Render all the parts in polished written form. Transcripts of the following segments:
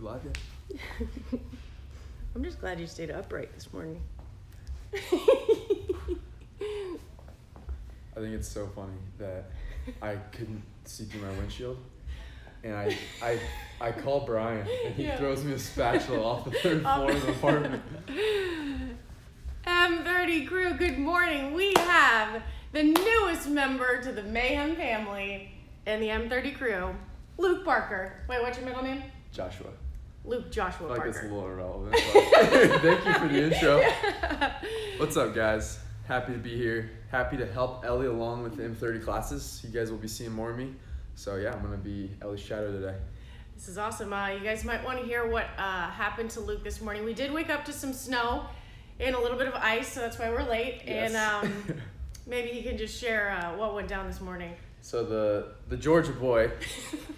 live yet? I'm just glad you stayed upright this morning. I think it's so funny that I couldn't see through my windshield. And I call Brian, and he throws me a spatula off the third floor of the apartment. M30 crew, good morning. We have the newest member to the Mayhem family and the M30 crew, Luke Parker. Wait, what's your middle name? Joshua. Luke Joshua I feel like Parker. it's a little irrelevant. But thank you for the intro. What's up, guys? Happy to be here. Happy to help Ellie along with the M30 classes. You guys will be seeing more of me. So yeah, I'm gonna be Ellie's shadow today. This is awesome. You guys might want to hear what happened to Luke this morning. We did wake up to some snow and a little bit of ice, so that's why we're late. Yes. And maybe he can just share what went down this morning. So the Georgia boy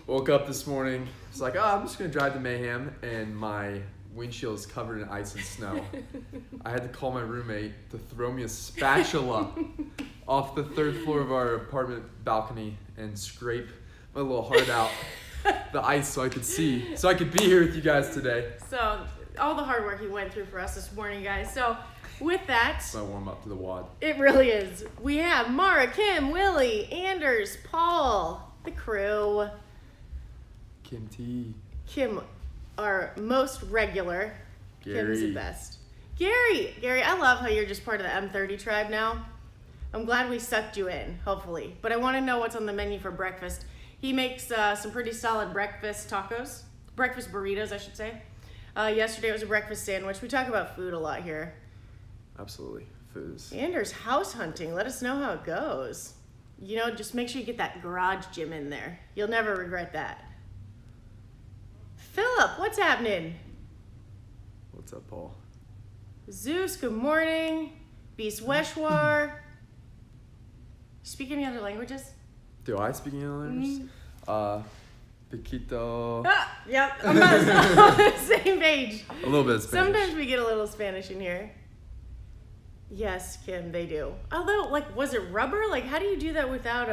woke up this morning. He's like, I'm just gonna drive to Mayhem, and my windshield is covered in ice and snow. I had to call my roommate to throw me a spatula off the third floor of our apartment balcony and scrape my little heart out the ice so I could see, so I could be here with you guys today. So all the hard work he went through for us this morning, guys. So with that, So I warm up to the wad. it really is. We have Mara, Kim, Willie, Anders, Paul, the crew. Kim T. Kim, our most regular. Kim's the Gary. best. Gary, I love how you're just part of the M30 tribe now. I'm glad we sucked you in, hopefully. But I want to know what's on the menu for breakfast. He makes some pretty solid breakfast tacos. Breakfast burritos, I should say. Yesterday it was a breakfast sandwich. We talk about food a lot here. Absolutely. Foods. Anders house hunting. Let us know how it goes. You know, just make sure you get that garage gym in there. You'll never regret that. Philip, what's happening? What's up, Paul? Zeus, good morning. Beast Weshwar. Speak any other languages? Do I speak any other languages? Piquito. Yep, I'm not on the same page. A little bit of Spanish. Sometimes we get a little Spanish in here. Yes, Kim, they do. Although, like, was it rubber? Like, how do you do that without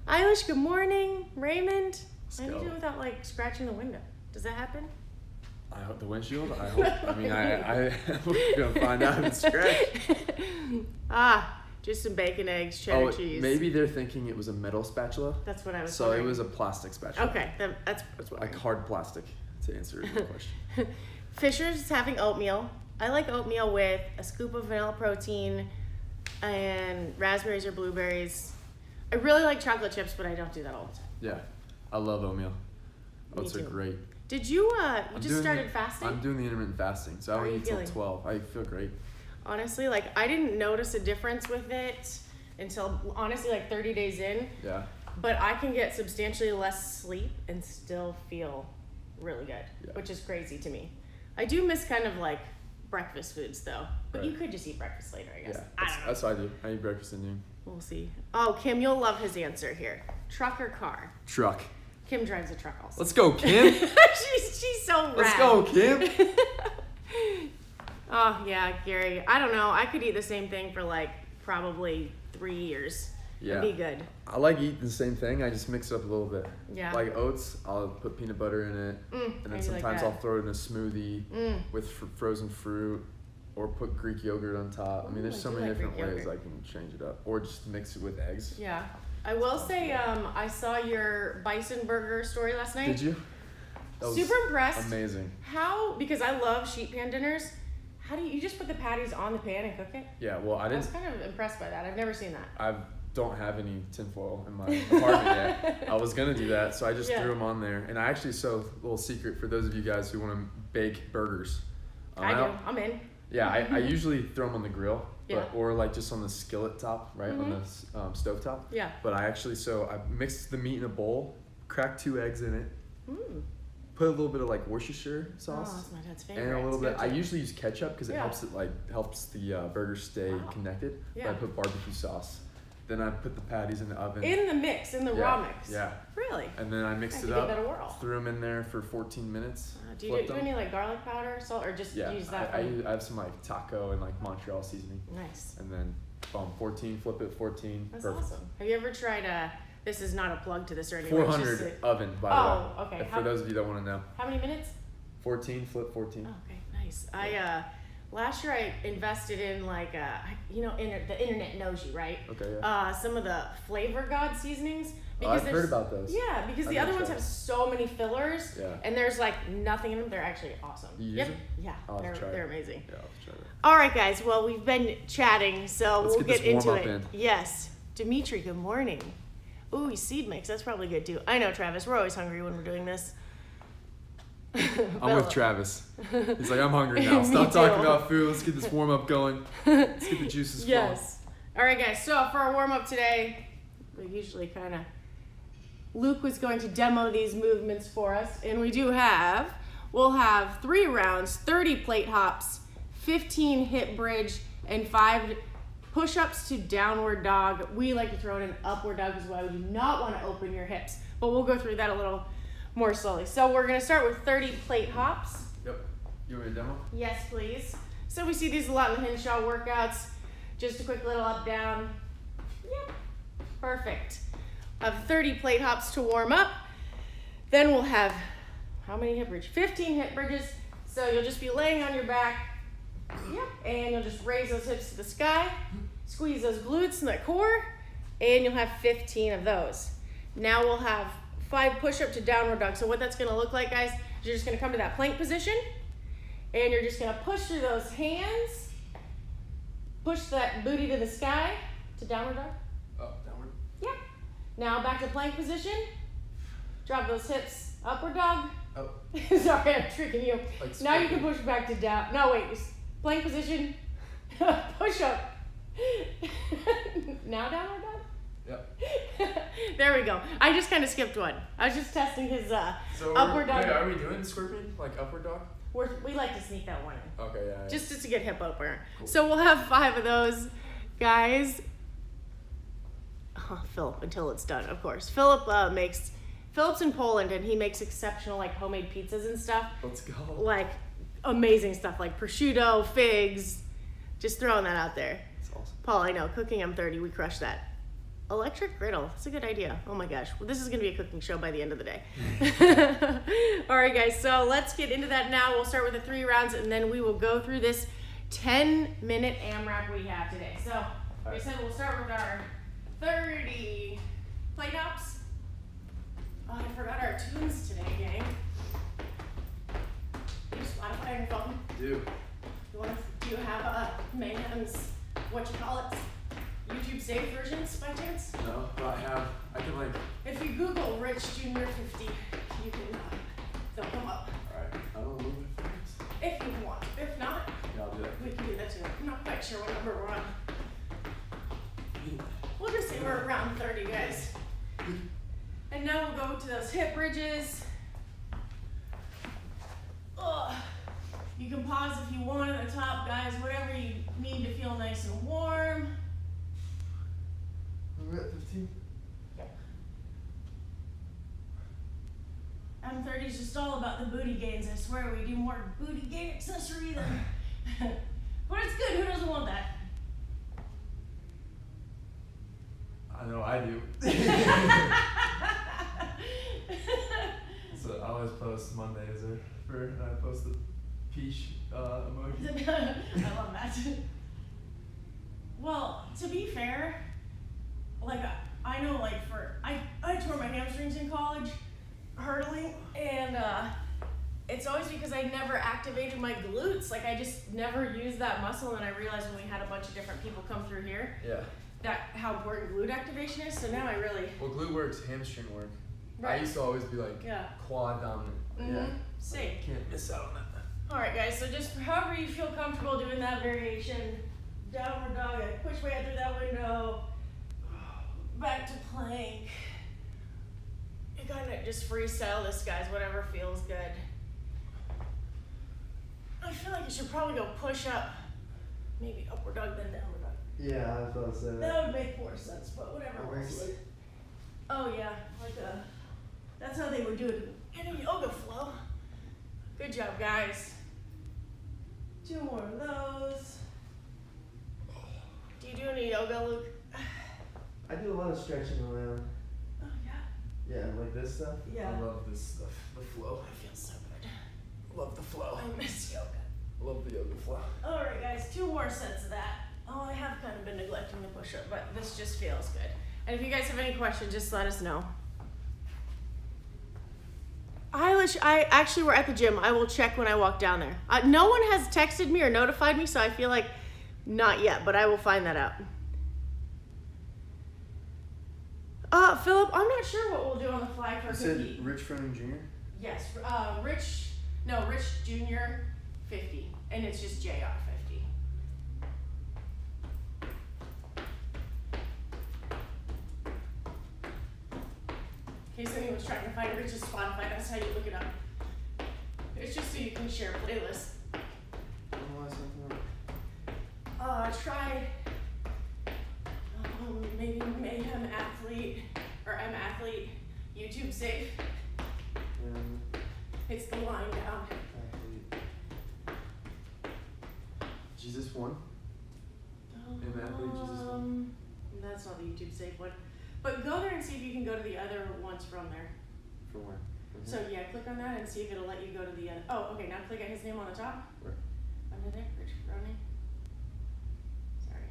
Eilish, good morning. Raymond. How do you do it without, like, scratching the window? Does that happen? I hope the windshield. I hope. I mean, we're gonna find out if it's scratched. Just some bacon, eggs, cheddar cheese. Maybe they're thinking it was a metal spatula. That's what I was So wondering. it was a plastic spatula. Okay, that's what Like hard plastic, to answer your question. Fisher's is having oatmeal. I like oatmeal with a scoop of vanilla protein and raspberries or blueberries. I really like chocolate chips, but I don't do that all the time. Yeah, I love oatmeal. Oats are too. great. Did you, you just started fasting? I'm doing the intermittent fasting, so I How are don't you eat till feeling? 12. I feel great. Honestly, like, I didn't notice a difference with it until, honestly, like 30 days in. Yeah. But I can get substantially less sleep and still feel really good, which is crazy to me. I do miss kind of like breakfast foods though, but you could just eat breakfast later, I guess. Yeah, I don't know. that's what I do. I eat breakfast at noon. We'll see. Oh, Kim, you'll love his answer here. Truck or car? Truck. Kim drives a truck also. Let's go, Kim. she's so rad. Let's go, Kim. Oh, yeah, Gary. I don't know. I could eat the same thing for like probably 3 years. Yeah. It'd be good. I like eating the same thing. I just mix it up a little bit. Yeah. Like oats, I'll put peanut butter in it, and then sometimes I'll throw it in a smoothie with frozen fruit, or put Greek yogurt on top. I mean, there's so many different ways I can change it up, or just mix it with eggs. Yeah. I will say, I saw your bison burger story last night. Did you? That was super impressed. Amazing. How? Because I love sheet pan dinners. How do you just put the patties on the pan and cook it? Yeah. Well, I was kind of impressed by that. I've never seen that. I don't have any tinfoil in my apartment yet. I was gonna do that, so I just threw them on there. And I actually, so a little secret for those of you guys who want to bake burgers. I do. I'm in. Yeah, I usually throw them on the grill, or like just on the skillet top, right, on the stove top. Yeah. But I actually, so I mixed the meat in a bowl, cracked 2 eggs in it, put a little bit of like Worcestershire sauce. Oh, that's my dad's favorite. And a little bit. I usually use ketchup because it helps the burger stay connected. Yeah. But I put barbecue sauce. Then I put the patties in the oven. In the mix, in the raw mix. Yeah. Really? And then I mixed it give up. that a whirl. Threw them in there for 14 minutes. Do you do any like garlic powder, salt, or just use that? I have some like taco and like Montreal seasoning. Nice. And then 14, flip it 14. That's perfect. awesome. Have you ever tried This is not a plug to this or anything. 400 oven, by the way. Oh, okay. For those of you that want to know. How many minutes? 14, flip 14. Oh, okay, nice. Last year I invested in like, the internet knows you, right? Okay, yeah. Some of the Flavor God seasonings. I've heard about those. Yeah, because the other ones have so many fillers, and there's like nothing in them. They're actually awesome. You use them? Yeah, they're amazing. Yeah, I'll have to try that. All right, guys. Well, we've been chatting, so we'll get into it. Yes. Dimitri, good morning. Ooh, seed mix. That's probably good too. I know, Travis. We're always hungry when we're doing this. I'm with Travis. He's like, I'm hungry now. Stop talking about food. Let's get this warm up going. Let's get the juices flowing. Yes. All right, guys. So for our warm up today, we usually kind of Luke was going to demo these movements for us, and we'll have 3 rounds, 30 plate hops, 15 hip bridge, and 5 push-ups to downward dog. We like to throw in an upward dog as well. We do not want to open your hips, but we'll go through that a little more slowly. So we're going to start with 30 plate hops. Yep. You want me to demo? Yes, please. So we see these a lot in the Hinshaw workouts. Just a quick little up, down. Yep. Perfect. We'll have 30 plate hops to warm up. Then we'll have, how many hip bridges? 15 hip bridges. So you'll just be laying on your back. Yep. And you'll just raise those hips to the sky. Squeeze those glutes and that core. And you'll have 15 of those. Now we'll have 5 push-up to downward dog. So what that's going to look like, guys, is you're just going to come to that plank position, and you're just going to push through those hands, push that booty to the sky to downward dog. Oh, downward. Yeah. Now back to plank position. Drop those hips, upward dog. Oh. Sorry, I'm tricking you. Like now you can push back to down. No, wait. Plank position. Push up. Now downward dog. Yep. There we go. I just kind of skipped one. I was just testing his so upward dog. Wait, are we doing scorpion? Like upward dog? We like to sneak that one in. Okay, yeah. Just to get hip opener. Cool. So we'll have 5 of those, guys. Philip, until it's done, of course. Philip's in Poland, and he makes exceptional like homemade pizzas and stuff. Let's go. Like amazing stuff, like prosciutto, figs. Just throwing that out there. That's awesome. Paul, I know, cooking M30, we crushed that. Electric griddle. That's a good idea. Oh my gosh. Well, this is going to be a cooking show by the end of the day. All right, guys. So let's get into that now. We'll start with the 3 rounds, and then we will go through this 10-minute AMRAP we have today. So, like I said, we'll start with our 30 plate hops. Oh, I forgot our tunes today, gang. You Spotify on your phone? Do you have Mayhem's, YouTube saved versions by chance? No, but I can like. If you Google Rich Junior 50, you can, they'll come up. Alright, I don't know if If you want. If not, yeah, I'll do that. we can do that too. I'm not quite sure what number we're on. We'll just say we're around 30, guys. And now we'll go to those hip bridges. Ugh. You can pause if you want at the top, guys. Whatever you need to feel nice and warm. We're at 15? Yep. M30 is just all about the booty gains. I swear we do more booty gain accessory than. But it's good. Who doesn't want that? I know I do. So I always post Mondays and I post the peach emoji. I love that. Well, to be fair, like I know, like I tore my hamstrings in college hurdling, and it's always because I never activated my glutes. Like I just never used that muscle, and I realized when we had a bunch of different people come through here, that how important glute activation is. So now I really. Well, glute works, hamstring work. Right. I used to always be like quad dominant. Mm-hmm. Yeah. Same. Can't miss out on that. All right, guys. So just however you feel comfortable doing that variation. Downward dog. I push way out through that window. Back to plank. You kind of just freestyle this, guys. Whatever feels good. I feel like I should probably go push up. Maybe upward dog, then downward dog. Yeah, I was about to say that. That would make more sense, but whatever works. Oh yeah, like that's how they would do it in a yoga flow. Good job, guys. 2 more of those. Do you do any yoga, Luke? I do a lot of stretching around. this stuff? Yeah. I love this stuff. The flow. I feel so good. Love the flow. I miss yoga. Love the yoga flow. Alright guys, 2 more sets of that. Oh, I have kind of been neglecting the push-up, but this just feels good. And if you guys have any questions, just let us know. I actually were at the gym. I will check when I walk down there. No one has texted me or notified me, so I feel like not yet, but I will find that out. Philip, I'm not sure what we'll do on the fly for a cookie. You said Rich Froning Jr.? Yes, Rich Jr. 50, and it's just JR 50. In case anyone's trying to find Rich's Spotify, that's how you look it up. It's just so you can share playlists. Try maybe Mayhem Athlete or M Athlete YouTube safe. It's the line down. Jesus one. M Athlete Jesus one. That's not the YouTube safe one. But go there and see if you can go to the other ones from there. From where? Mm-hmm. So yeah, click on that and see if it'll let you go to the other. Oh, okay. Now click at his name on the top. Where? Under there, Rich Froning. Sorry.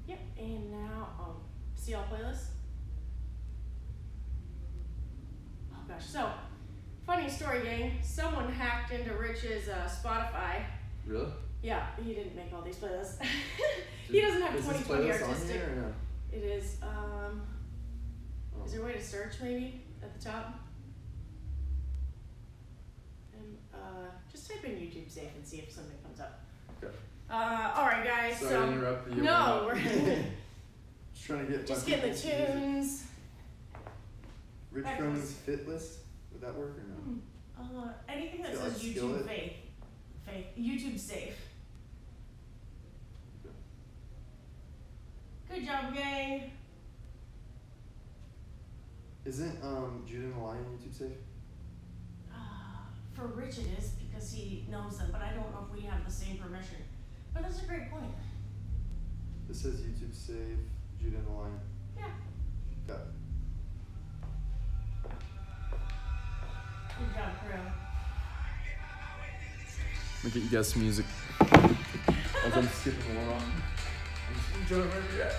Yep. And now, see all playlists. Oh gosh. So, funny story, gang. Someone hacked into Rich's Spotify. Really? Yeah, he didn't make all these playlists. He doesn't have 2020 artistic. Or no? It is. Is there a way to search maybe at the top? And just type in YouTube safe and see if something comes up. Okay. All right, guys. Sorry so to interrupt you. no, we're just trying to get. just getting the tunes. Rich Froning's fit list. Would that work or no? Anything that Skillet, says YouTube Skillet? faith, YouTube safe. Good job, gang. Isn't Judah and the Lion YouTube safe? For Rich it is because he knows them, but I don't know if we have the same permission. But that's a great point. This says YouTube safe, Judah and the Lion. Yeah. Got it. Good job, crew. I'm gonna get you guys some music. As I'm skipping along. I'm just enjoying where you're at.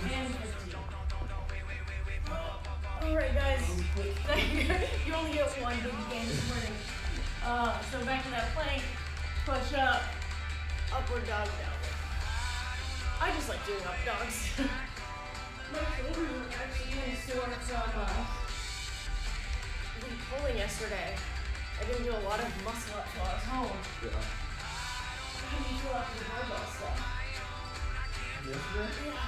And 15. Alright guys, you only get one big game this morning. So back to that plank, push up, upward dog, downward. I just like doing up dogs. My shoulders are actually really sore from pulling yesterday. I didn't do a lot of muscle ups while I was home. Yeah. How do you feel after the barbell stuff? Yesterday? Yeah.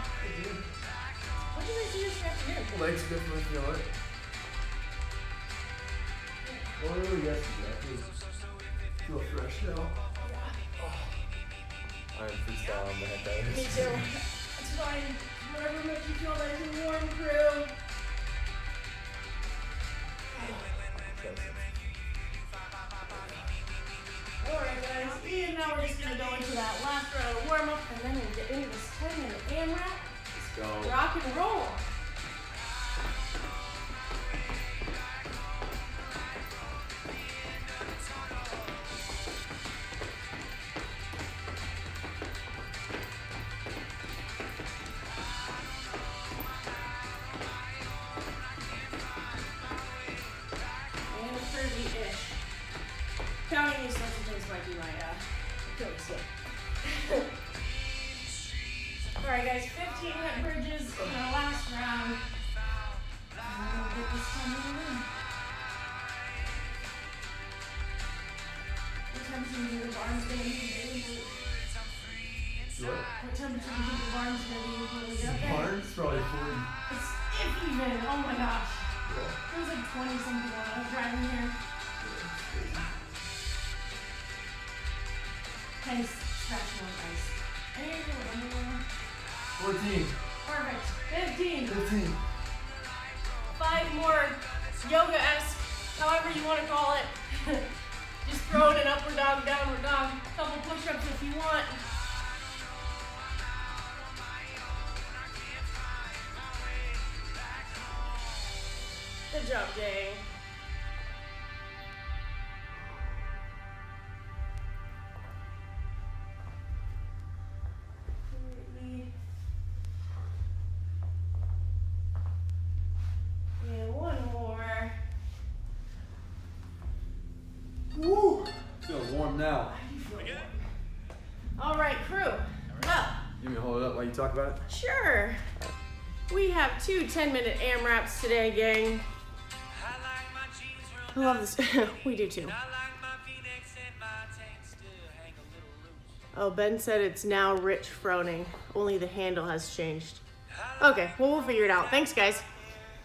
What did I do yesterday afternoon? Legs definitely feel it. Well, really yesterday. I feel fresh now. Yeah. Oh. I am freestyling the heck out of Me this. too. It's fine. Whatever makes you feel nice and warm, crew. Alright guys, and now we're just gonna go into that last round of warm up and then we'll get into this 10-minute AMRAP. Let's go. Rock and roll. And 30-ish. Counting these sorts of things might be my Achilles heel. Alright guys, 15 head bridges in our last round. And we'll get this time in the room. What temperature do you think the barn's gonna be today? What temperature do you think the barn's gonna be when we get up there? Barn's probably 40. It's if even, oh my gosh. It was like 20 something when I was driving here. Nice scratching on ice. Any idea what number we're on? 14. Perfect. 15. 15. 5 more yoga-esque, however you want to call it. Just throw in an upward dog, downward dog. Couple push-ups if you want. Good job, gang. And one more. Woo! Feeling warm now. All right, crew. Well, You want me to hold it up while you talk about it? sure. We have 2 10-minute AMRAPs today, gang. I love this. We do too. Oh, Ben said it's now Rich Froning. Only the handle has changed. Okay, well, we'll figure it out. Thanks, guys.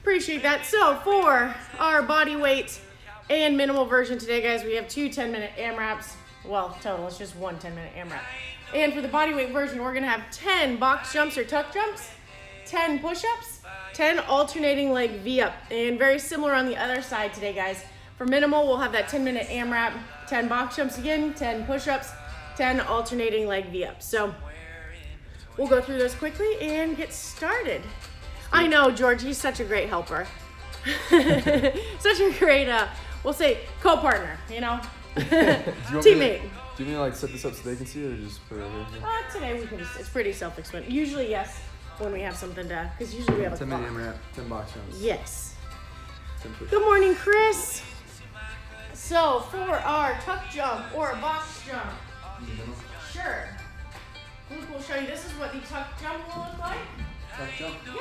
Appreciate that. So, for our body weight and minimal version today, guys, we have 2 10-minute AMRAPs. Well, total, it's just 1 10-minute AMRAP. And for the body weight version, we're going to have 10 box jumps or tuck jumps, 10 push-ups, 10 alternating leg V-up. And very similar on the other side today, guys. For minimal, we'll have that 10-minute AMRAP, 10 box jumps again, 10 push-ups, 10 alternating leg V-ups. So we'll go through those quickly and get started. I know, George, he's such a great helper. Such a great, we'll say, co-partner, you know? Teammate. Do you want me to set this up so they can see it or just put it over here? Today we can just, it's pretty self-explanatory. Usually, yes, when we have something to, because usually we have a 10 minute AMRAP, 10 box jumps. Yes. 10 push-ups. Good morning, Chris. So, for our tuck jump or box jump, sure. Luke will show you, this is what the tuck jump will look like. Tuck jump? Yep.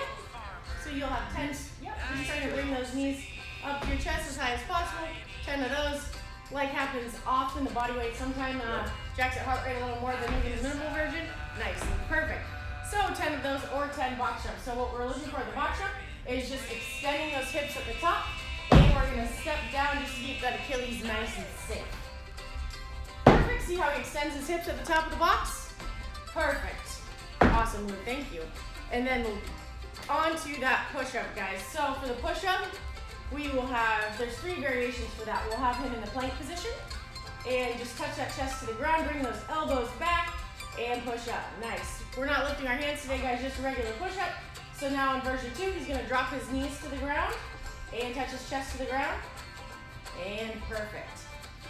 So you'll have 10, yep, just trying to bring those knees up to your chest as high as possible. 10 of those. Like happens often, the body weight sometimes jacks at heart rate a little more than even the minimal version. Nice, perfect. So 10 of those or 10 box jumps. So what we're looking for the box jump is just extending those hips at the top, and we're gonna step down just to keep that Achilles nice and safe. Perfect, see how he extends his hips at the top of the box? Perfect. Awesome, Luke, thank you. And then on to that push-up, guys. So for the push-up, we will have, there's 3 variations for that. We'll have him in the plank position and just touch that chest to the ground, bring those elbows back and push up. Nice. We're not lifting our hands today, guys, just a regular push-up. So now in version 2, he's gonna drop his knees to the ground and touch his chest to the ground. And perfect.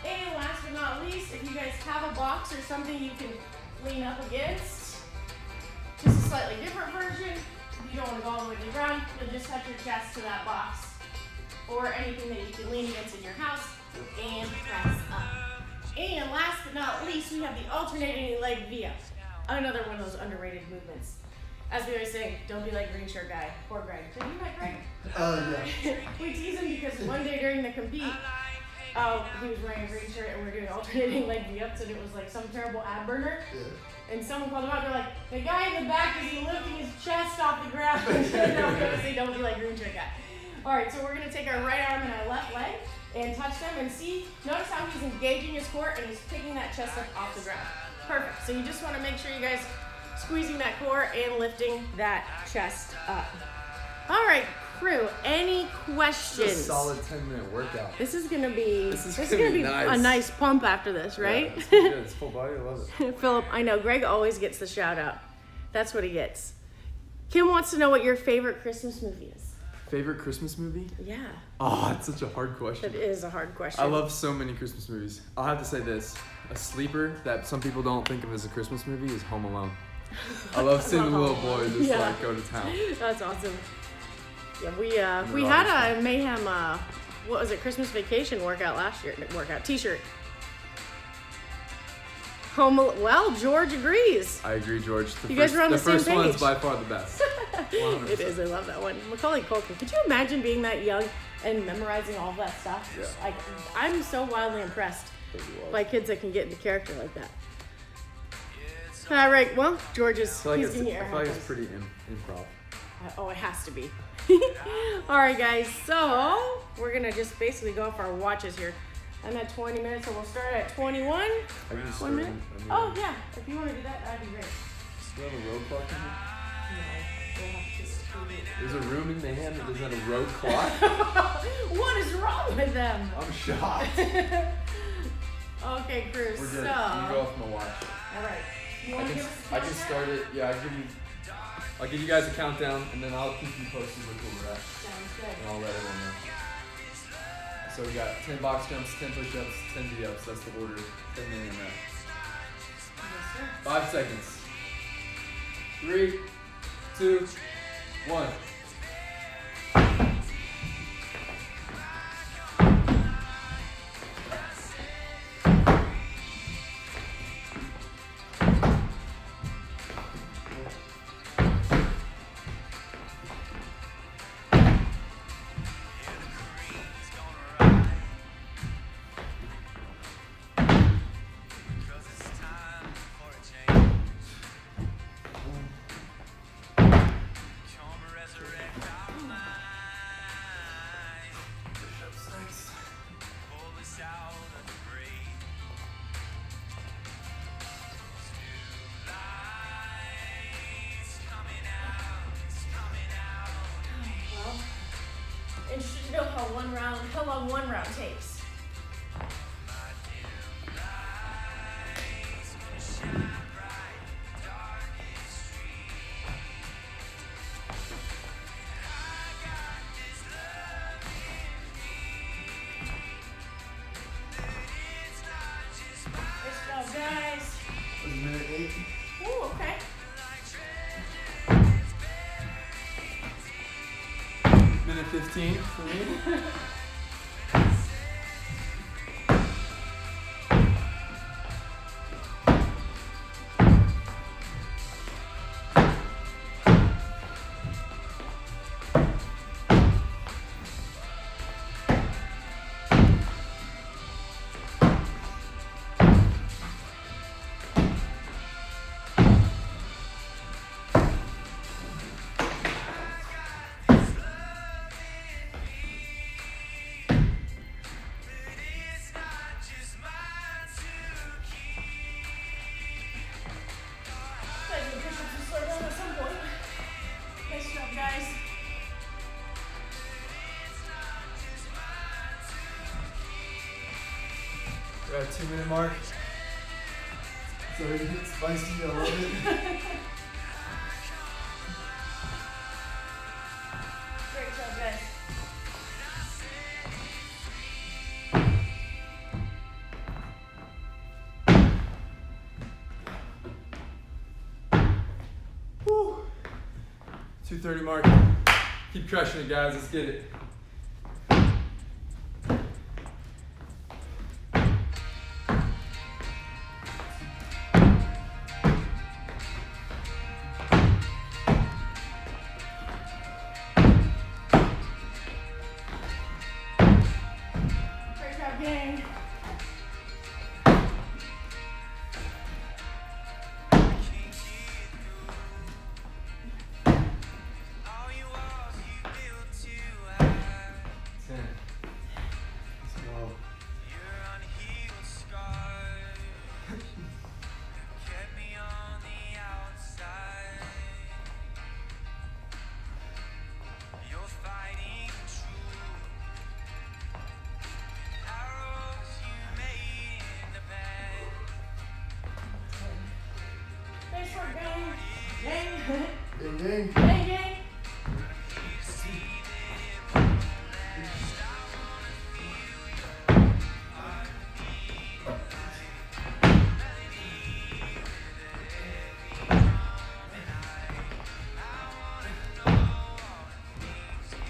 And last but not least, if you guys have a box or something you can lean up against, just a slightly different version. If you don't wanna go all the way to the ground, you'll just touch your chest to that box or anything that you can lean against in your house and press up. And last but not least, we have the alternating leg V-up. Another one of those underrated movements. As we always say, don't be like green shirt guy. Poor Greg. Did you like Greg? Yeah. We tease him because one day during the compete, he was wearing a green shirt and we were doing alternating leg V-ups and it was like some terrible ab burner. Yeah. And someone called him out, they're like, the guy in the back is lifting his chest off the ground. No, we always say don't be like green shirt guy. All right, so we're gonna take our right arm and our left leg and touch them and see, notice how he's engaging his core and he's picking that chest up off the ground. Perfect, so you just wanna make sure you guys squeezing that core and lifting that chest up. All right, crew, any questions? This is a solid 10-minute workout. This is gonna be, nice. a nice pump after this, right? Yeah, it's good. It's full body, I love it. Philip, I know, Greg always gets the shout out. That's what he gets. Kim wants to know what your favorite Christmas movie is. Favorite Christmas movie? Yeah. Oh, it's such a hard question. It is a hard question. I love so many Christmas movies. I'll have to say this. A sleeper that some people don't think of as a Christmas movie is Home Alone. I love seeing the little boy just like go to town. That's awesome. Yeah, we had a Mayhem, what was it, Christmas Vacation workout last year, t-shirt. Well, George agrees. I agree, George. You guys are on the same page. The first one's by far the best. 100%. It is, I love that one. Macaulay Culkin. Could you imagine being that young and memorizing all that stuff? Yeah. Like, I'm so wildly impressed by kids that can get into character like that. All right, well, George is, I he's getting your feel like it's pretty improv. Oh, it has to be. All right, guys, so we're going to just basically go off our watches here. I'm at 20 minutes, so we'll start at 21. I can just 1 minute? Oh, yeah. If you want to do that, that'd be great. Do you have a road clock in here? No, we'll have to. There's a room in Mayhem that doesn't have a road clock? What is wrong with them? I'm shocked. Okay, crew, We're so. good. You go off my watch. All right. You want to give us a I can start it. Yeah, I'll give you guys a countdown, and then I'll keep you posted with where we're at. Sounds good. And I'll let everyone know. So we got 10 box jumps, 10 push-ups, 10 V-ups. That's the order. 10 minute rep. Yes, sir. 5 seconds. 3, 2, 1. Interested to know how long one round takes. Nice job, guys. That was minute 8. Ooh, okay. Minute 15 for me. We're at 2-minute mark. So it gets spicy a little bit. Great job, guys. Woo. 2:30 mark. Keep crushing it, guys. Let's get it. Great job, gang. Nice work, gang. Gang. Ding, ding. Gang, gang.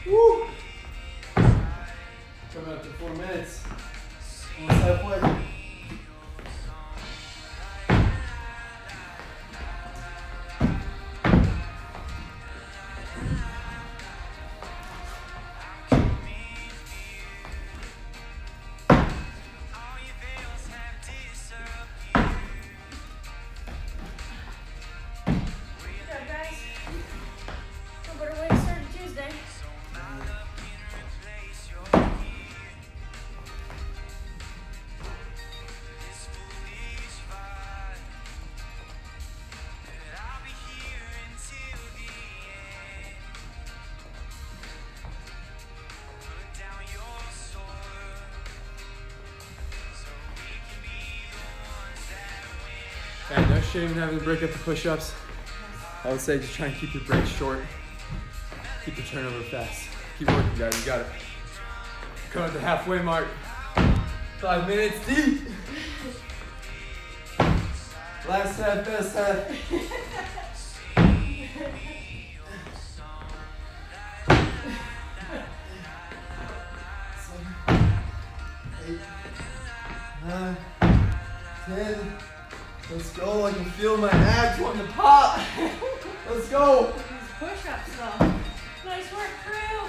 Woo! Coming up to 4 minutes. Almost halfway. Good job, guys. Hope our way started Tuesday. Yeah, no shame in having to break up the push-ups. I would say just try and keep your breaks short. Keep the turnover fast. Keep working, guys. You got it. Coming at the halfway mark. 5 minutes deep. Last half, best half. 8, 9, 10. Let's go. I can feel my abs wanting to pop. Let's go. These push-ups though. Nice work, crew.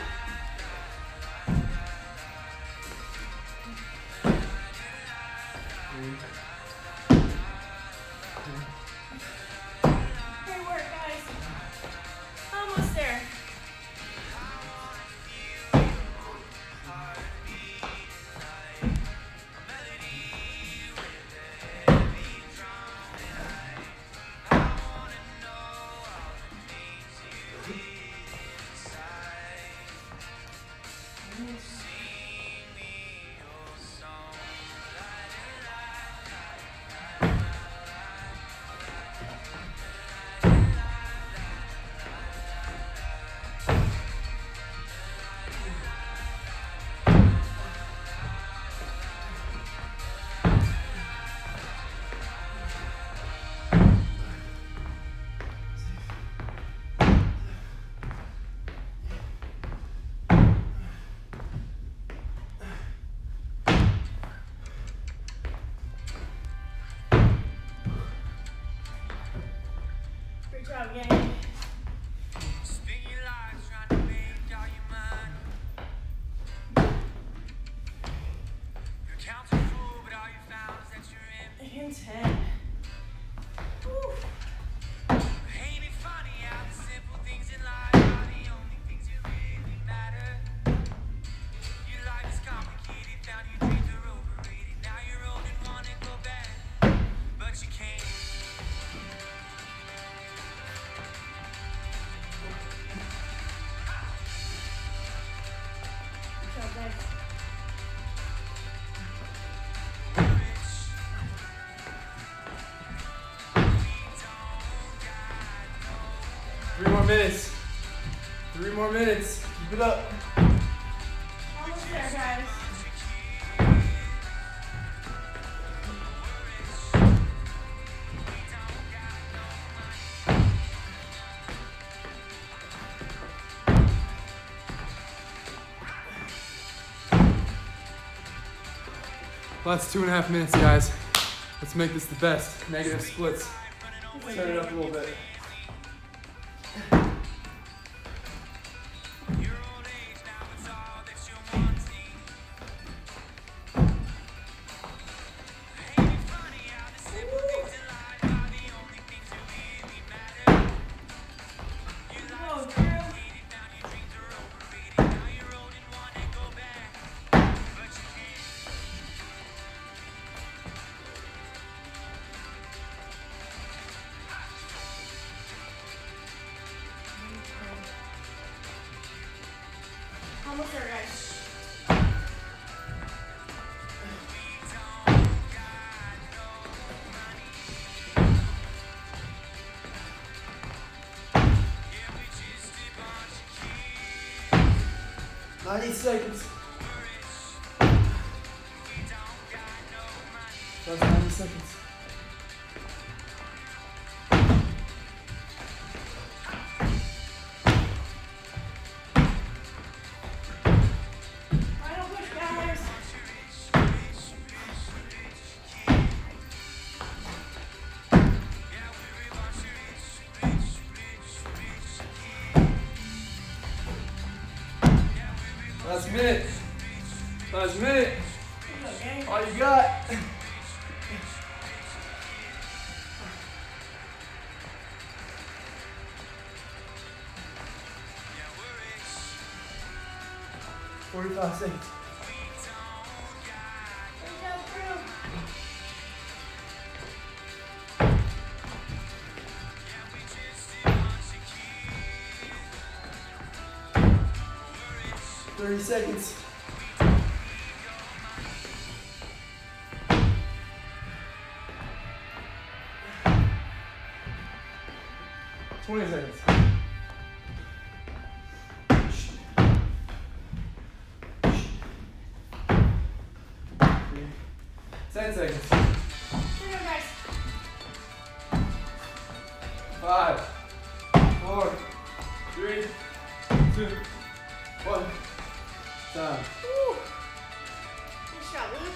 Great work, guys. Almost there. Great job, gang. And 10. Woo. Good job, guys. Three more minutes. 3 more minutes. Keep it up. Almost there, guys. Last 2.5 minutes, guys. Let's make this the best. Negative splits. Turn it up a little bit. Oh, Drew. Almost there, guys. Ninety seconds. That's 90 seconds. Final push, guys. Last minute. Last minute. Okay. All you got. "45 seconds. Good job, crew. "30 seconds. 20 seconds. 10 seconds. Here we go, guys. 5, 4, 3, 2, 1. Time. Woo. Good job, Luke.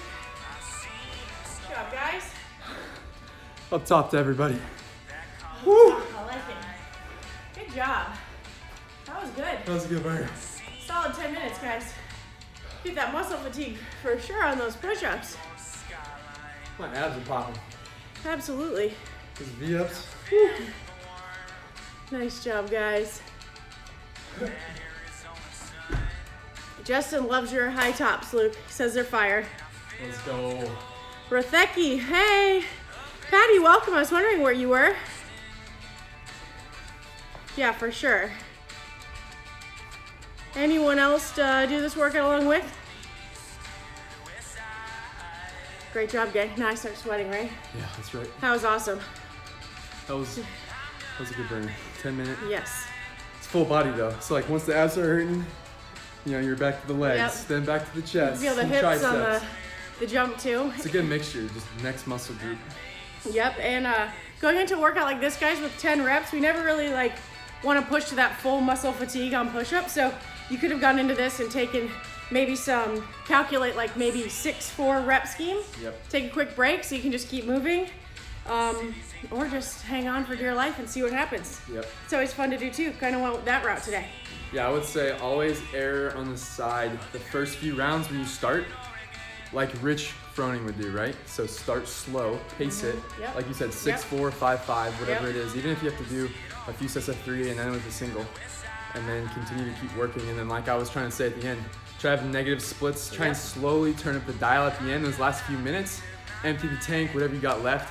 Good job, guys. Up top to everybody. Woo. I like it. Good job. That was good. That was a good burn. Solid 10 minutes, guys. Get that muscle fatigue for sure on those push-ups. My abs are popping. Absolutely. Those V-ups. Whew. Nice job, guys. Justin loves your high tops, Luke. He says they're fire. Let's go. Ratheki, hey. Patty, welcome. I was wondering where you were. Yeah, for sure. Anyone else to do this workout along with? Great job, gang. Now I start sweating, right? Yeah, that's right. That was awesome. That was a good burn. 10 minutes. Yes. It's full body though. So like once the abs are hurting, you know, you're back to the legs, Yep. then back to the chest, You feel the some hips triceps. on the jump too. It's a good mixture, just next muscle group. Yep, and going into a workout like this, guys, with 10 reps, we never really like want to push to that full muscle fatigue on push-ups. So you could have gone into this and taken maybe calculate like maybe 6-4 rep scheme. Yep. Take a quick break so you can just keep moving. Or just hang on for dear life and see what happens. Yep. It's always fun to do too. Kind of went that route today. Yeah, I would say always err on the side the first few rounds when you start, like Rich Froning would do, right? So start slow, pace it. Yep. Like you said, 6-4, 5-5, whatever it is. Even if you have to do a few sets of 3 and then with a single, and then continue to keep working. And then like I was trying to say at the end, try to have negative splits, try and slowly turn up the dial at the end, those last few minutes, empty the tank, whatever you got left,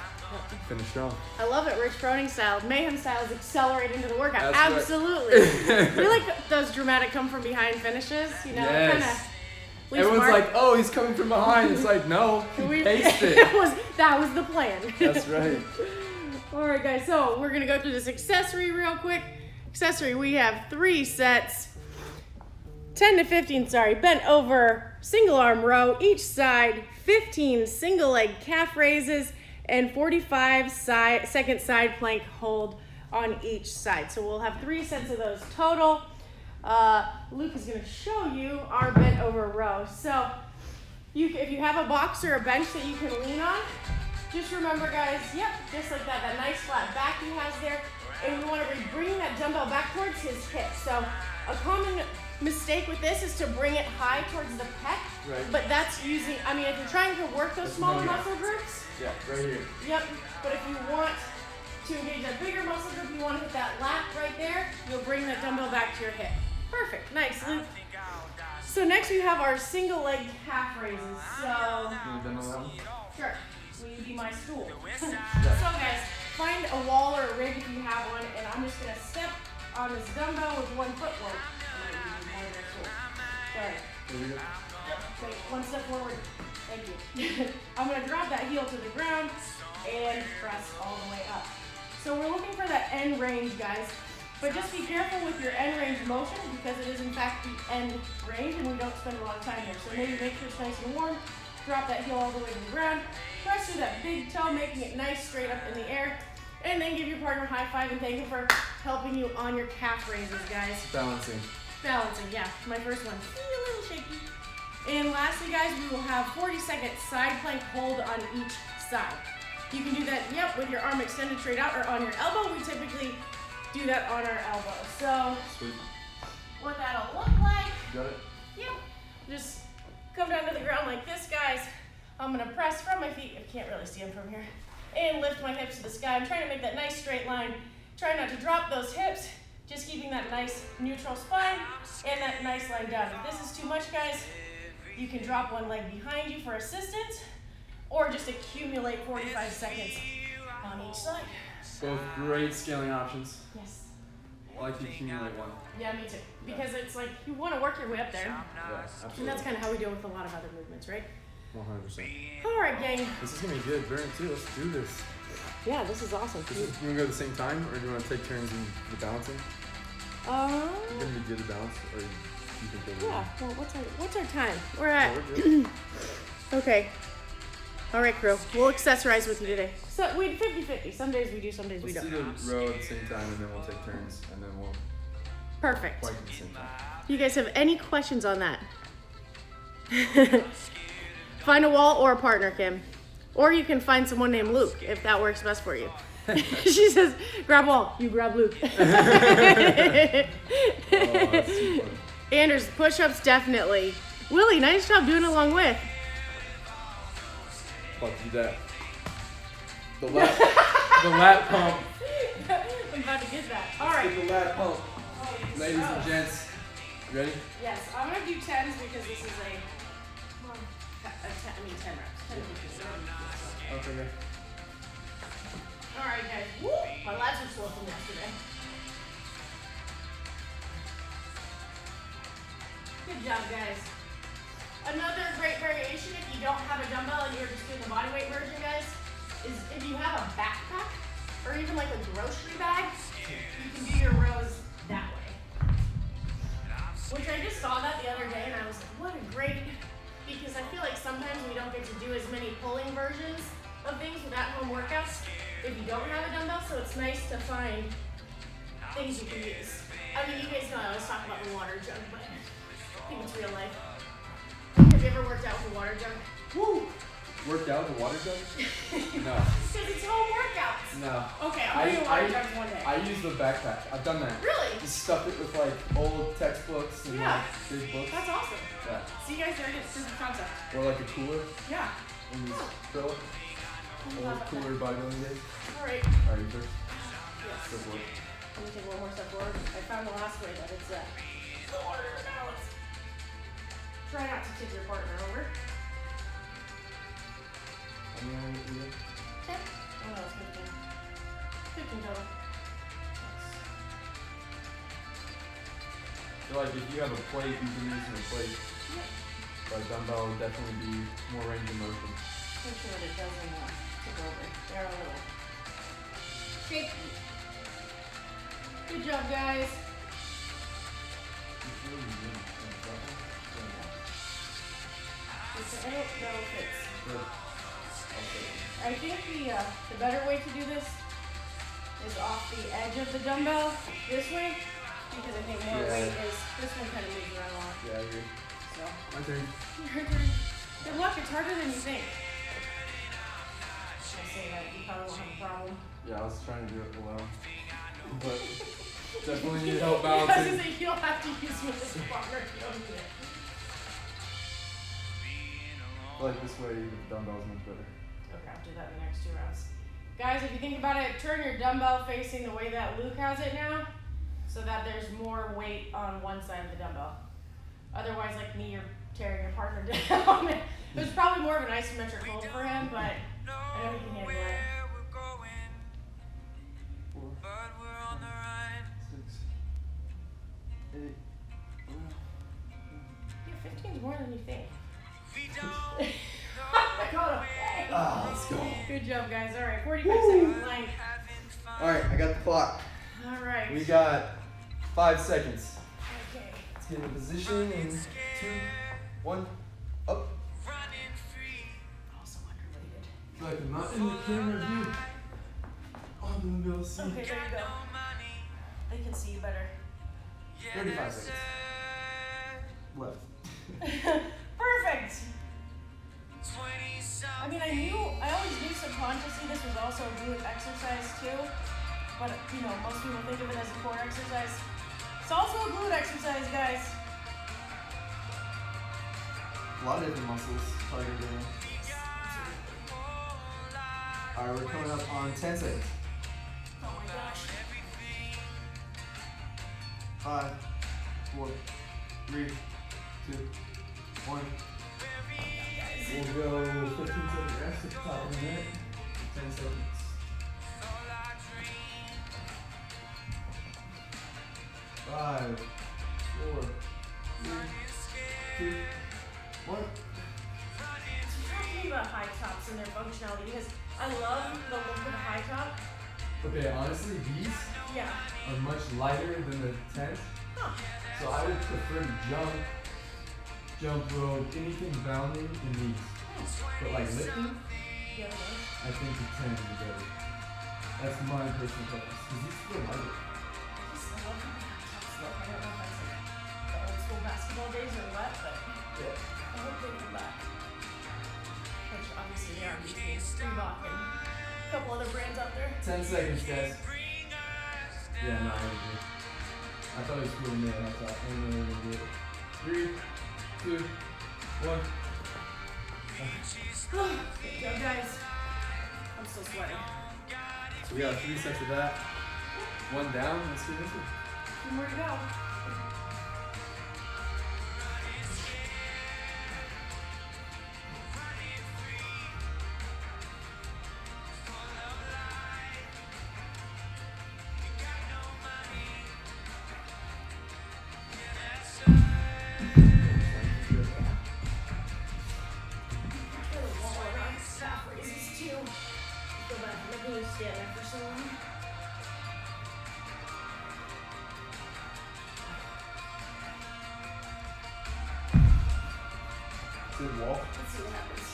finish strong. I love it, Rich Froning style. Mayhem style is accelerate into the workout. That's Absolutely. Right. We like those dramatic come from behind finishes, you know, Yes. kind of. Everyone's like, oh, he's coming from behind. It's like, no, he paced it. That was the plan. That's right. All right, guys, so we're going to go through this accessory real quick. Accessory, we have 3 sets, 10 to 15, bent over single arm row each side, 15 single leg calf raises, and 45 second side plank hold on each side. So we'll have 3 sets of those total. Luke is going to show you our bent over row. So if you have a box or a bench that you can lean on, just remember, guys, yep, just like that nice flat back he has there. And we want to bring that dumbbell back towards his hip. So a common mistake with this is to bring it high towards the pec. Right. But that's using, I mean, if you're trying to work those smaller muscle groups. Yeah, right here. Yep, but if you want to engage a bigger muscle group, you want to hit that lat right there, you'll bring that dumbbell back to your hip. Perfect, nice, Luke. So next we have our single leg calf raises. So, sure, will you be my stool? So guys, find a wall or a rig if you have one, and I'm just gonna step on this dumbbell with 1 foot. Well, sorry. There we go. Okay, 1 step forward. Thank you. I'm gonna drop that heel to the ground and press all the way up. So we're looking for that end range, guys. But just be careful with your end range motion because it is in fact the end range and we don't spend a lot of time there. So maybe make sure it's nice and warm. Drop that heel all the way to the ground. Press through that big toe, making it nice straight up in the air. And then give your partner a high five and thank you for helping you on your calf raises, guys. Balancing. Balancing, yeah. My first one. A little shaky. And lastly, guys, we will have 40-second side plank hold on each side. You can do that, yep, with your arm extended straight out or on your elbow. We typically do that on our elbow. So, sweet. What that'll look like. Got it? Yep. Just come down to the ground like this, guys. I'm gonna press from my feet. I can't really see them from here. And lift my hips to the sky. I'm trying to make that nice straight line. Try not to drop those hips. Just keeping that nice neutral spine and that nice line down. If this is too much, guys, you can drop one leg behind you for assistance or just accumulate 45 seconds on each side. Both great scaling options. Yes. I like the accumulate one. Yeah, me too. Because it's like you want to work your way up there. Yeah, absolutely. And that's kind of how we do it with a lot of other movements, right? 100%. All right, gang. This is going to be good. Burn too. Let's do this. Yeah, this is awesome. You want to go at the same time or do you want to take turns in the balancing? You're going to be good at balance or you think they'll yeah, well, what's our time? We're at, we're good. okay. All right, crew. We'll accessorize with you today. So we 50-50. Some days we do, some days we Let's don't. do the row at the same time, and then we'll take turns, and then we'll Perfect. fight at the same time. You guys have any questions on that? Find a wall or a partner, Kim. Or you can find someone named Luke, if that works best for you. She says, grab wall, you grab Luke. Oh, that's too funny. Anders, push-ups definitely. Willie, nice job doing along with. About to do that. The lat pump. I'm about to get that. All right. The lat pump. Ladies and gents, you ready? Yes, I'm going to do 10s because this is a 10 reps. 10 reps. Okay. All right, guys. Woo! My lats are sore from yesterday. Good job, guys. Another great variation, if you don't have a dumbbell and you're just doing the bodyweight version, guys, is if you have a backpack or even like a grocery bag, you can do your rows that way. Which I just saw that the other day and I was like, what a great, because I feel like sometimes we don't get to do as many pulling versions of things with at-home workouts if you don't have a dumbbell, so it's nice to find things you can use. I mean, you guys know I always talk about the water jug, but I think it's real life. Have you ever worked out with a water jug? Woo! Worked out with a water jug? No. Because it's home workouts. No. Okay, I'm doing water jugs one day. I use the backpack. I've done that. Really? Just stuff it with like old textbooks and like big books. That's awesome. Yeah. See, you guys already get proof of concept. Or like a cooler. Yeah. And you just fill it. Old cooler bodybuilding days. Alright. Alright, you first? Yes. Go for it. Let me take one more step forward. I found the last way that it's the order of balance. Try not to tip your partner over. Okay. Oh, that was 15. 15 total. I feel like if you have a plate, you can use a plate. Yep. But a dumbbell would definitely be more range of motion. Make sure that it doesn't tip over. They're a little shaky. Good job, guys. I don't know if it's. I think the better way to do this is off the edge of the dumbbell this way, because I think more weight is, this one kind of moves around a lot. Yeah, I agree. So. My turn. Your turn. Good luck, it's harder than you think. I say that, you probably won't have a problem. Yeah, I was trying to do it below. But definitely need help I was balancing. gonna say, you don't have to use with this partner if you don't need it. I feel like this way the dumbbell's much better. Okay, I'll do that in the next 2 rounds. Guys, if you think about it, turn your dumbbell facing the way that Luke has it now, so that there's more weight on one side of the dumbbell. Otherwise, like me, you're tearing your partner down. It was probably more of an isometric hold for him, but I know he can handle it. 4, 6, 8. Yeah, 15 is more than you think. I got okay. Let's go. Good job, guys. All right, 45 seconds blank. Alright, I got the clock. All right. We got 5 seconds. Okay. Let's get in position in 2, 1, up. Also underrated. I feel like I'm not in the camera view. Oh, I'm gonna be able to see. Okay, there you go. I can see you better. 35 seconds. Left. Perfect. I mean, I always knew subconsciously this was also a glute exercise too, but you know, most people think of it as a core exercise. It's also a glute exercise, guys. A lot of different muscles targeted in. Alright, we're coming up on 10 seconds. Oh my gosh. 5, 4, 3, 2, 1. We'll go 15 seconds rest at the top of the minute. 10 seconds. 5, 4, 3, 2, 1. Talk to me about high tops and their functionality, because I love the look of the high top. Okay, honestly, these Yeah. are much lighter than the 10s. Huh. So I would prefer to jump rope, anything bounding in these. But like lifting, The other ones. I think the 10 would be better. That's my personal preference. Because these feel lighter. I love how they have tops look. I don't know if that's like the old school basketball days or what, but Yeah. I hope they come back. Which obviously they are between Reebok and a couple other brands out there. 10 seconds, guys. Yeah, no, I agree. I thought it was cool to me. I thought I didn't know they were going to do it. 3, 2, 1. Good job, guys. I'm still sweating. So we got 3 sets of that. 1 down. Let's do this one. 2 more to go. Stand there for so long. Good walk. Let's see what happens.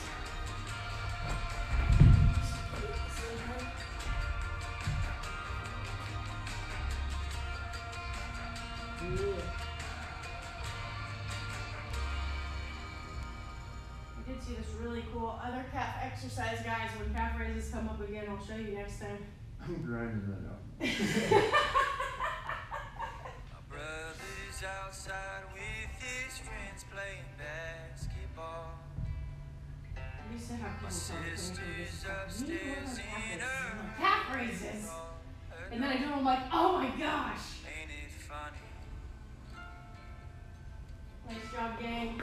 I did see this really cool other calf exercise, guys. When calf raises come up again, I'll show you next time. I'm grinding right now. My brother's outside with his friends playing basketball. I used to have My people tell me sister's to do upstairs in her calf raises. And then I do them like, oh my gosh. Ain't it funny? Nice job, gang.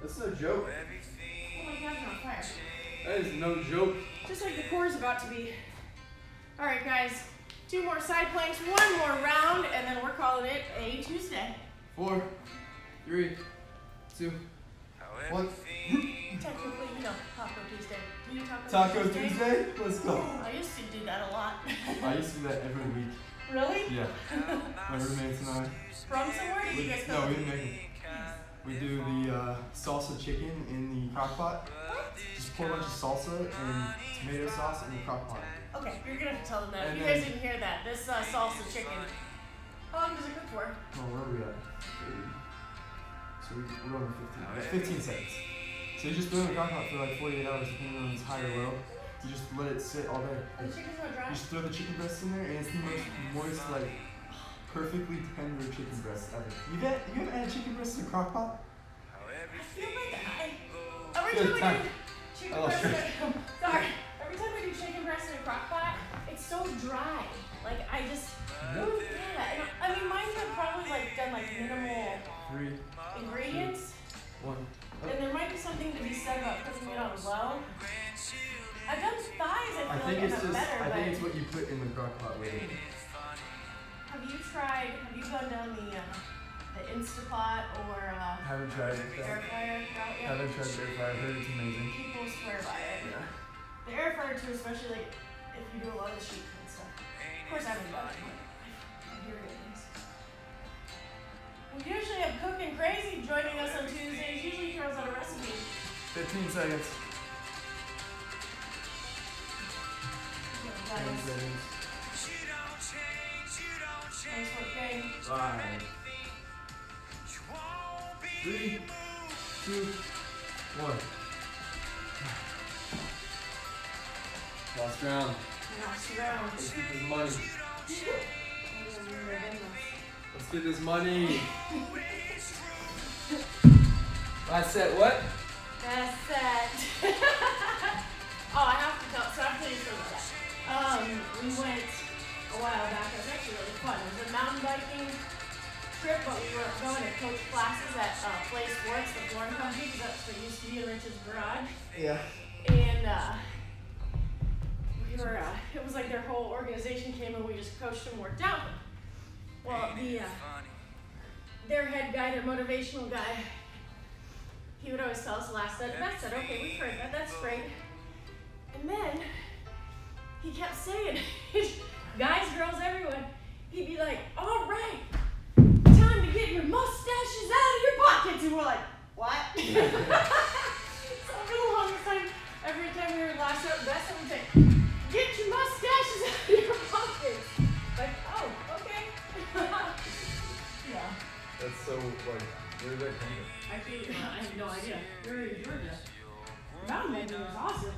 That's no joke. Oh my gosh, I'm on fire. That is no joke. Just like the core's about to be. All right, guys. 2 more side planks, 1 more round, and then we're calling it a Tuesday. 4, 3, 2, 1. Technically, you know, Taco Tuesday. Do you Taco Tuesday? Let's go. I used to do that a lot. I used to do that every week. Really? Yeah. My roommates and I. From somewhere? Did you guys No, we didn't make it. We do the salsa chicken in the crock pot. What? Just pour a bunch of salsa and tomato sauce in the crock pot. Okay, you're gonna have to tell them that. And If you guys didn't hear that, this salsa chicken. How long does it cook for? Oh, where are we at? 30. So we're over 15. 15 seconds. So you just throw it in the crock pot for like 48 hours, depending on it's high or low. You just let it sit all day. Are the chickens not dry? You just throw the chicken breasts in there, and it's the most moist, like, perfectly tender chicken breast ever. You haven't had chicken breast in a crock pot? I feel like every Good time I time. do chicken Oh, breast, sure. sorry, every time I do chicken breast in a crock pot, it's so dry. Like I just, Really? yeah. I mean, mine's are probably like done like minimal 3, ingredients, 1. and there might be something to be said about cooking it on low. I've done thighs. I feel like I'm better. I think but it's what you put in the crock pot with it. have you gone down the Instapot or Haven't tried it. the air fryer route yet? Haven't tried the air fryer. I heard it's amazing. People swear by it. Yeah. The air fryer too, especially like if you do a lot of the sheet and stuff. Of course, I haven't done it, but I hear good things. We usually have Cooking Crazy joining us on Tuesdays. Usually throws out a recipe. 15 seconds. 10 Nice seconds. work, gang. 5, 3, 2, 1. Last round. Last round. Let's get this money. Let's get this money. Last set, what? That's it. Oh, I have to tell you something about that. We went a while back. It was actually really fun. It was a mountain biking trip, but we were going to coach classes at Play Sports, the flooring company, because that's what used to be in Rich's garage. Yeah. And we were, it was like their whole organization came and we just coached and worked out. Well, their head guy, their motivational guy, he would always tell us last set, that's it, okay, we've heard that, that's great. And then he kept saying, guys, girls, everyone, he'd be like, all right, time to get your mustaches out of your pockets. And we're like, what? So for the longest time, every time we were last out best, I would say, get your mustaches out of your pockets. Like, oh, okay. Yeah. That's so, like, where did that come from? I have no idea. We're in Georgia. Mountain biking was awesome.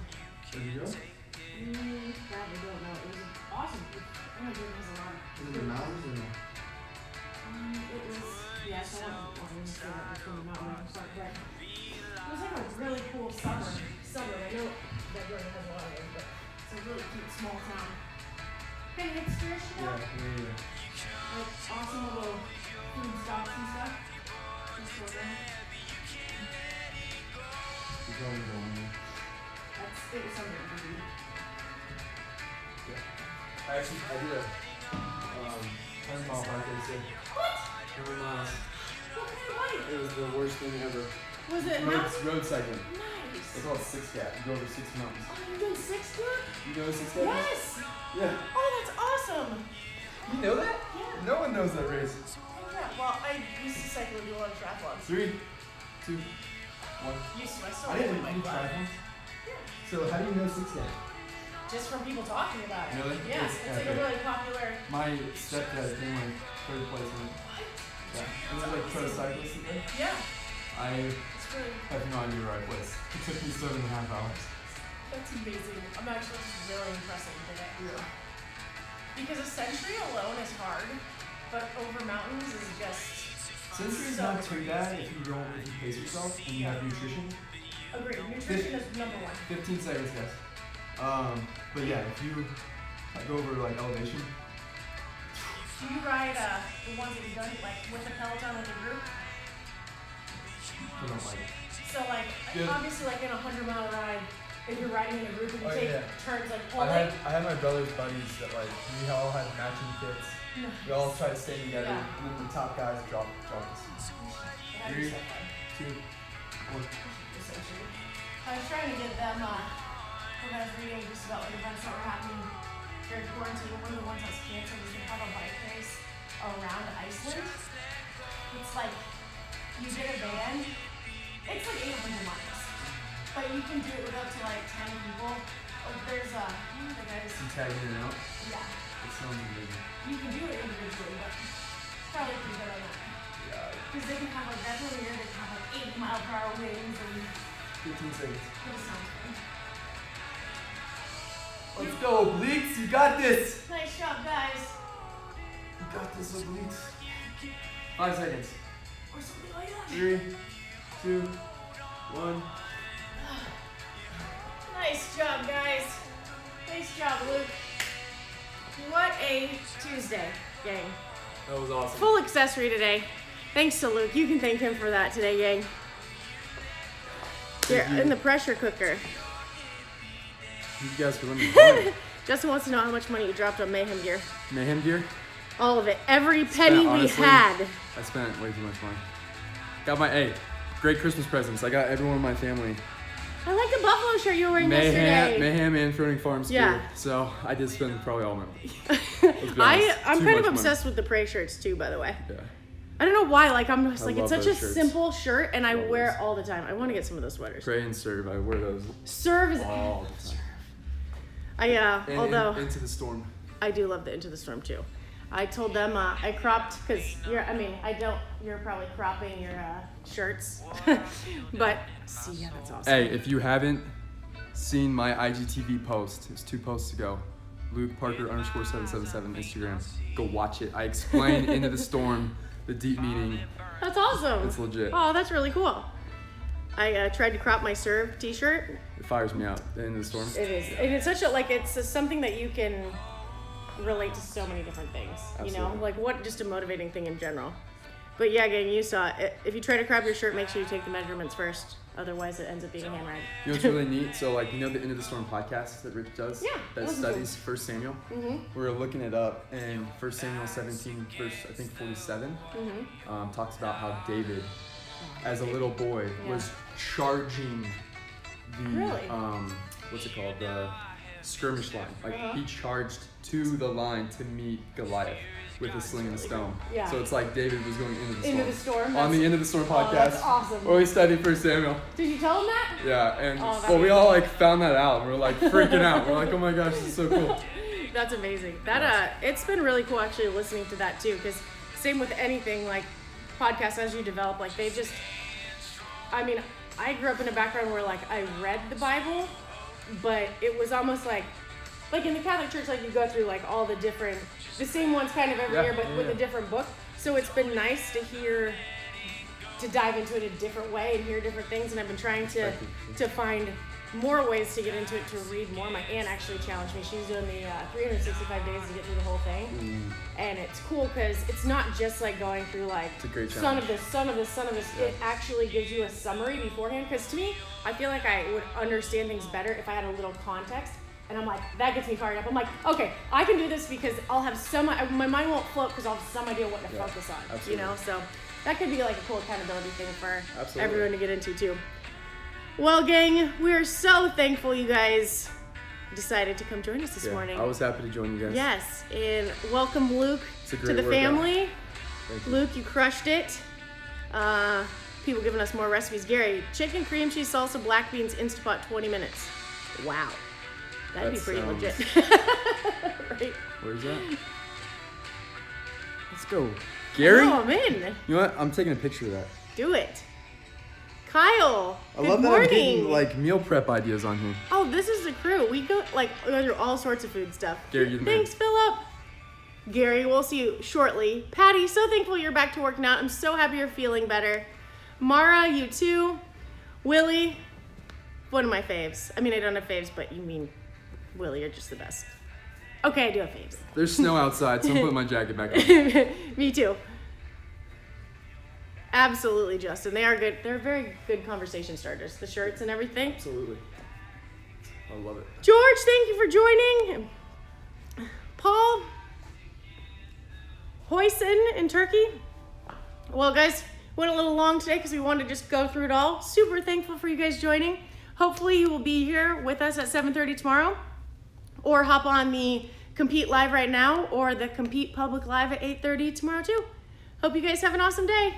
Where'd you go? Probably don't know. It was awesome. Oh my goodness, a lot. Was it the mountains or no? It was, yes, I wouldn't say that between the mountain and park, but it was like a really cool summer. I know that Georgia has a lot of those, but it's a really cute small town. Kind of hipsterish, you know? Yeah. Like awesome little food stops and stuff. Just for them. You told me going there. It was something to do. I did a 100-mile bike race there. What? 100 miles. What kind of bike? It was the worst thing ever. Was it mountain? Road cycling. Nice. They call it 6-cat. You go over 6 mountains. Oh, you're doing 6 to it? You know 6-cat? Yes. Yeah. Oh, that's awesome. You know that? Yeah. No one knows that race. Oh, yeah. Well, I used to cycle and do a lot of triathlons. 3, 2, 1. Used to. I still I do didn't my do bike. triathlons. Yeah. So how do you know 6-cat? Just from people talking about it. Really? Yeah. It's like a really popular. My stepdad came like 3rd place in it. Yeah. It was like pro cyclist in there. Yeah. I It's really. have no idea where I placed. It took me 7.5 hours. That's amazing. I'm actually just really impressed that you did it. Yeah. Because Accessory alone is hard, but over mountains is just. Since it's not too bad if you don't if you pace yourself and you have nutrition. Agreed. Nutrition is number 1. 15 seconds, guys. But yeah, if you go over like elevation. Do you ride the ones that you've done like with the Peloton with the group? I don't like it. So like Good. obviously like in a 100-mile ride, if you're riding in a group and you Oh, take yeah. turns like I pulling. had my brother's buddies that like we all had matching kits. We all tried to stay together, Yeah. and then the top guys drop the seats. That'd be so fun. 2, 1. Essentially. I was trying to get them when I was reading just about like events that were happening during quarantine. One of the ones that was canceled was they have a bike race around Iceland. It's like you get a van. It's like 800 miles. But you can do it with up to like 10 people. Like there's one of the guys. You tag in and out. Yeah. It sounds amazing. You can do it individually, but probably pretty good on that. Yeah. Because they can have like, that's over here, they can have like 80-mile-per-hour winds and 15 seconds. it just sounds fun. Let's go, obliques. You got this. Nice job, guys. You got this, obliques. 5 seconds. Or something like that. 3, 2, 1. Nice job, guys. Nice job, Luke. What a Tuesday, gang. That was awesome. Full accessory today. Thanks to Luke. You can thank him for that today, gang. You're Thank you. in the pressure cooker. You guys for letting me play. Justin wants to know how much money you dropped on Mayhem gear. Mayhem gear? All of it. Every penny honestly, we had. I spent way too much money. Got my great Christmas presents. I got everyone in my family. I like the buffalo shirt you were wearing yesterday. Mayhem and Throwing Farms Yeah. gear. So I did spend probably all my money. Let's be honest. I'm Too kind of much obsessed with the Prey shirts too, by the way. Yeah. I don't know why. Like I'm just I like it's love such a those shirts. simple shirt, and I Love wear those. it all the time. I want to get some of those sweaters. Pray and serve. I wear those Serve is all the time. And although Into the Storm. I do love the Into the Storm too. I told them I cropped because you're probably cropping your shirts, but see, yeah, that's awesome. Hey, if you haven't seen my IGTV post, it was 2 posts ago. Luke Parker _777 Instagram. Go watch it. I explain Into the Storm, the deep meaning. That's awesome. It's legit. Oh, that's really cool. I tried to crop my Serve t-shirt. It fires me out. The Into the Storm. It is. And it's such a, like, it's something that you can relate to so many different things. You know, Absolutely. like what, just a motivating thing in general. But yeah, gang, you saw it. If you try to crop your shirt, make sure you take the measurements first. Otherwise, it ends up being a hand ride. You know what's really neat? So, like, you know the Into the Storm podcast that Rich does? Yeah, That listen to studies 1 Samuel? Mm-hmm. We were looking it up, and 1 Samuel 17, verse, I think, 47, Mm-hmm. talks about how David, as a little boy, Yeah. was charging the, Really? what's it called? The skirmish line. Like, Uh-huh. he charged to the line to meet Goliath with a sling and a stone. Yeah. So it's like David was going into the storm. Into the storm. On the End of the Storm podcast. That's awesome. Where we studied 1 Samuel. Did you tell him that? Yeah, and Oh, we all like found that out. And we're like freaking out. We're like, oh my gosh, this is so cool. That's amazing. That it's been really cool actually listening to that too, because same with anything like podcasts as you develop, like they just, I mean, I grew up in a background where like I read the Bible, but it was almost like in the Catholic Church, like you go through like all the different, the same ones kind of every year, but with a different book. So it's been nice to dive into it a different way and hear different things. And I've been trying to find more ways to get into it, to read more. My aunt actually challenged me. She's doing the 365 days to get through the whole thing. And it's cool because it's not just like going through like son of this, son of this, son of this. Yeah. It actually gives you a summary beforehand. Because to me, I feel like I would understand things better if I had a little context. And I'm like, that gets me fired up. I'm like, okay, I can do this because I'll have my mind won't float because I'll have some idea what to focus on. Absolutely. You know, so that could be like a cool accountability thing for everyone to get into too. Well, gang, we are so thankful you guys decided to come join us this morning. I was happy to join you guys. Yes, and welcome Luke to the workout. family. Thank you. Luke, you crushed it. People giving us more recipes. Gary, chicken, cream cheese, salsa, black beans, Instapot, 20 minutes. Wow. That'd be pretty legit. Right? Where's that? Let's go. Gary? Oh, I'm in. You know what? I'm taking a picture of that. Do it. Kyle, I love that I'm getting like meal prep ideas on here. Oh, this is the crew. We go through all sorts of food stuff. Gary, you're the man. Thanks, Philip. Gary, we'll see you shortly. Patty, so thankful you're back to working out. I'm so happy you're feeling better. Mara, you too. Willie, one of my faves. I mean, I don't have faves, but you mean Willie, you're just the best. Okay, I do have faves. There's snow outside, so I'm putting my jacket back on. Me too. Absolutely, Justin. They are good. They're very good conversation starters. The shirts and everything. Absolutely. I love it. George, thank you for joining. Paul, Hoyson in Turkey. Well, guys, went a little long today because we wanted to just go through it all. Super thankful for you guys joining. Hopefully you will be here with us at 7:30 tomorrow, or hop on the Compete Live right now, or the Compete Public Live at 8:30 tomorrow too. Hope you guys have an awesome day.